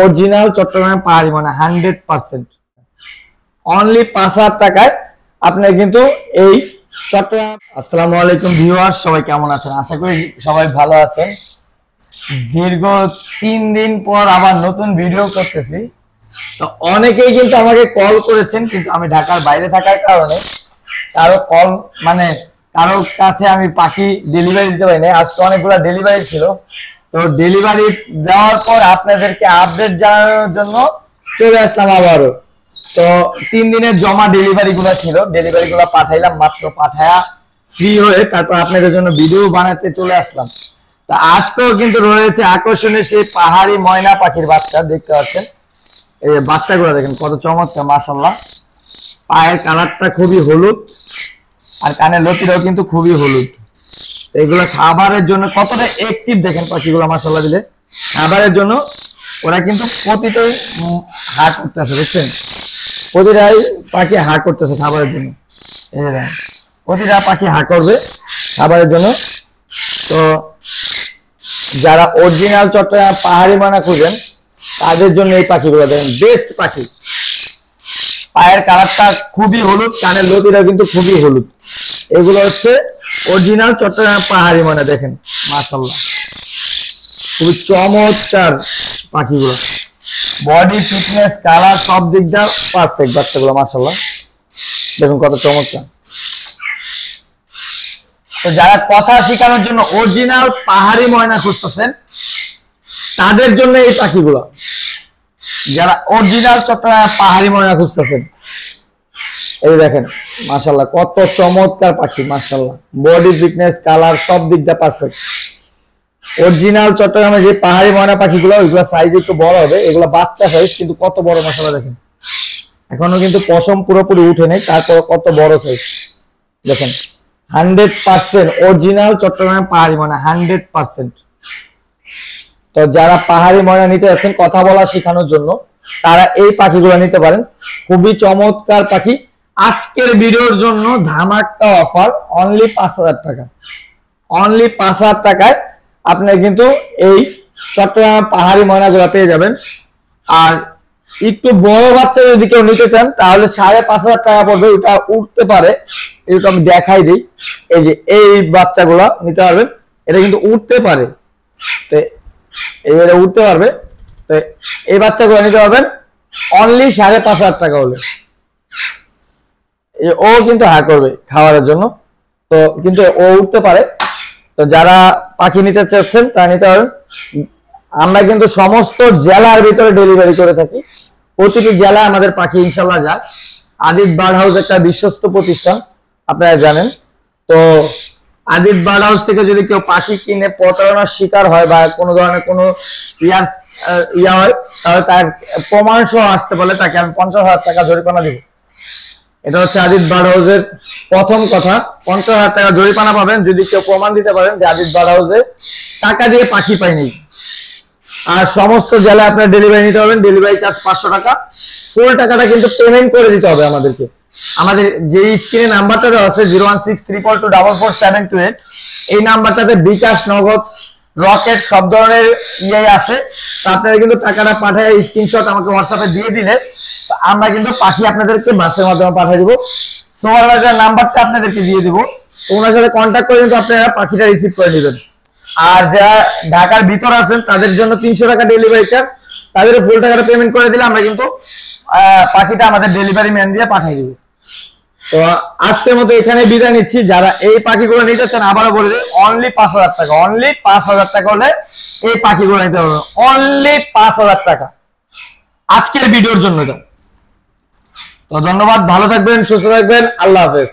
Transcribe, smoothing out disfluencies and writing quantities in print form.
Original Chittagong পাহাড়ি মানে 100% only 5000 টাকায় আপনি কিন্তু এই চট্টগ্রাম। আসসালামু আলাইকুম ভিউয়ার্স, সবাই কেমন আছেন? আশা করি সবাই ভালো আছেন। দীর্ঘ 3 দিন পর আবার নতুন ভিডিও করতেছি। তো অনেকেই কিন্তু আমাকে কল করেছেন, কিন্তু আমি ঢাকার বাইরে থাকার কারণে কারো কাছে আমি পাখি ডেলিভারি দিতে পারি না। আজকে অনেকগুলো ডেলিভারি ছিল, তো ডেলিভারি দেওয়ার পর আপনাদেরকে আপডেট জানানোর জন্য চলে আসলাম আবারও। তো 3 দিনের জমা ডেলিভারি গুলা ছিল, ডেলিভারি গুলা পাঠাইলাম, মাত্র পাঠায়া ফ্রি হয়ে তারপর আপনাদের জন্য ভিডিও বানাতে চলে আসলাম। তা আজকেও কিন্তু রয়েছে আকর্ষণীয় সেই পাহাড়ি ময়না পাখির বাচ্চা। দেখতে পাচ্ছেন এই বাচ্চাগুলো, দেখেন কত চমৎকার মাশাআল্লাহ। পায়ের কালারটা খুবই হলুদ আর কানের লতিটাও কিন্তু খুবই হলুদ। এগুলো খাবারের জন্য কতটা অ্যাক্টিভ দেখেন পাখিগুলো মাশাআল্লাহ দিলে। খাবারের জন্য ওরা কিন্তু প্রতিটাই হা করতেছে, দেখছেন প্রতিটাই পাখি হা করতেছে খাবারের জন্য। এই যে প্রতিটা পাখি হা করবে খাবারের জন্য। তো যারা অরিজিনাল চট্টগ্রাম পাহাড়ি ময়না খুঁজেন তাদের জন্য এই পাখিগুলো দেখেন বেস্ট পাখি। পায়ের কালারটা খুবই হলুদ, কানের লতিটা কিন্তু খুবই হলুদ। এগুলো হচ্ছে অরিজিনাল চট্টগ্রাম পাহাড়ি ময়না। দেখেন মাশাআল্লাহ খুবই চমৎকার পাখিগুলো, বডি ফিটনেস কালার সব দিক দিয়ে পারফেক্ট বাচ্চাগুলো মাশাআল্লাহ। দেখুন কত চমৎকার। তো যারা কথা শেখানোর জন্য অরিজিনাল পাহাড়ি ময়না খুঁজতেছেন তাদের জন্য এই পাখিগুলো। যারা অরিজিনাল চট্টগ্রাম পাহাড়ি ময়না খুঁজতেছেন, এই দেখেন মাশাআল্লাহ কত চমৎকার পাখি মাশাআল্লাহ, বডি ফিটনেস কালার সব দিক দিয়ে পারফেক্ট। অরিজিনাল চট্টগ্রামে যে পাহাড়ি ময়না পাখিগুলো ওইগুলো সাইজ একটু বড় হবে, এগুলো বাচ্চা সাইজ কিন্তু কত বড় মাশাআল্লাহ। দেখেন এখনো কিন্তু পশম পুরোপুরি উঠে নেই, তারপর কত বড় সাইজ দেখেন। 100% অরিজিনাল চট্টগ্রাম পাহাড়ি ময়না 100%। তো যারা পাহাড়ি ময়না নিতে যাচ্ছেন কথা বলা শেখানোর জন্য তারা এই পাখিগুলো নিতে পারেন, খুবই চমৎকার পাখি। আজকের ভিডিওর জন্য ধামাকা অফার, অনলি 5000 টাকা। অনলি 5000 টাকায় আপনি কিন্তু এই চট্টগ্রাম পাহাড়ি ময়নাগুলো পেয়ে যাবেন। আর একটু বড় বাচ্চা যদি কেউ নিতে চান তাহলে 5500 টাকা পড়বে। এটা উঠতে পারে, এটা আমি দেখাই দিই। এই যে এই বাচ্চাগুলো নিতে পারবেন, এটা কিন্তু উঠতে পারে। তো এইটা উঠতে পারবে, তো এই বাচ্চাগুলো নিতে পারবেন অনলি 5500 টাকা হলে। ও কিন্তু হা করবে খাবারের জন্য, তো কিন্তু ও উঠতে পারে। তো যারা পাখি নিতে চাচ্ছেন তারা নিতে পারেন। আমরা কিন্তু সমস্ত জেলার ভিতরে ডেলিভারি করে থাকি, প্রতিটি জেলায় আমাদের পাখি ইনশাল্লাহ যায়। আদিত বার্ড হাউস একটা বিশ্বস্ত প্রতিষ্ঠান, আপনারা জানেন। তো আদিত বার্ড হাউস থেকে যদি কেউ পাখি কিনে প্রতারণার শিকার হয় বা কোনো ধরনের কোনো ইয়া হয়, তাহলে তার প্রমাণ সহ আসতে পারলে তাকে আমি 50,000 টাকা জরিমানা দিব। এটা হচ্ছে আদিত বার্ড হাউসের প্রথম কথা। 50,000 টাকা জরিমানা পাবেন যদি কেউ প্রমাণ দিতে পারেন যে আদিত বার্ড হাউসে টাকা দিয়ে পাখি পাইনি। আর সমস্ত জেলায় আপনার ডেলিভারি নিতে পারবেন, ডেলিভারি চার্জ 500 টাকা। ফুল টাকাটা কিন্তু পেমেন্ট করে দিতে হবে আমাদেরকে। আমাদের যে স্ক্রিনে নাম্বারটা দেওয়া আছে 01634244728, এই নাম্বারটাতে বিকাশ, নগদ, রকেট সব ধরনের ইয়ে আছে। আপনারা কিন্তু টাকাটা পাঠায় স্ক্রিনশট আমাকে হোয়াটসঅ্যাপে দিয়ে দিলে আমরা কিন্তু পাখি আপনাদেরকে বাসের মাধ্যমে পাঠিয়ে দিব। সুপারভাইজার নাম্বারটা আপনাদেরকে দিয়ে দিব, ওনার সাথে কন্ট্যাক্ট করে কিন্তু আপনারা পাখিটা রিসিভ করে নেবেন। আর যারা ঢাকার ভিতর আছেন তাদের জন্য 300 টাকা ডেলিভারি চার্জ, তাদের ফুল টাকাটা পেমেন্ট করে দিলে আমরা কিন্তু পাখিটা আমাদের ডেলিভারি ম্যান দিয়ে পাঠিয়ে দিব। তো আজকের মতো এখানে বিদায় নিচ্ছি। যারা এই পাখিগুলো নিতে চান আবারও বলে দিই অনলি 5000 টাকা। অনলি 5000 টাকা হলে এই পাখিগুলো নিতে পারবেন, অনলি 5000 টাকা আজকের ভিডিওর জন্য। তো ধন্যবাদ, ভালো থাকবেন, সুস্থ থাকবেন, আল্লাহ হাফেজ।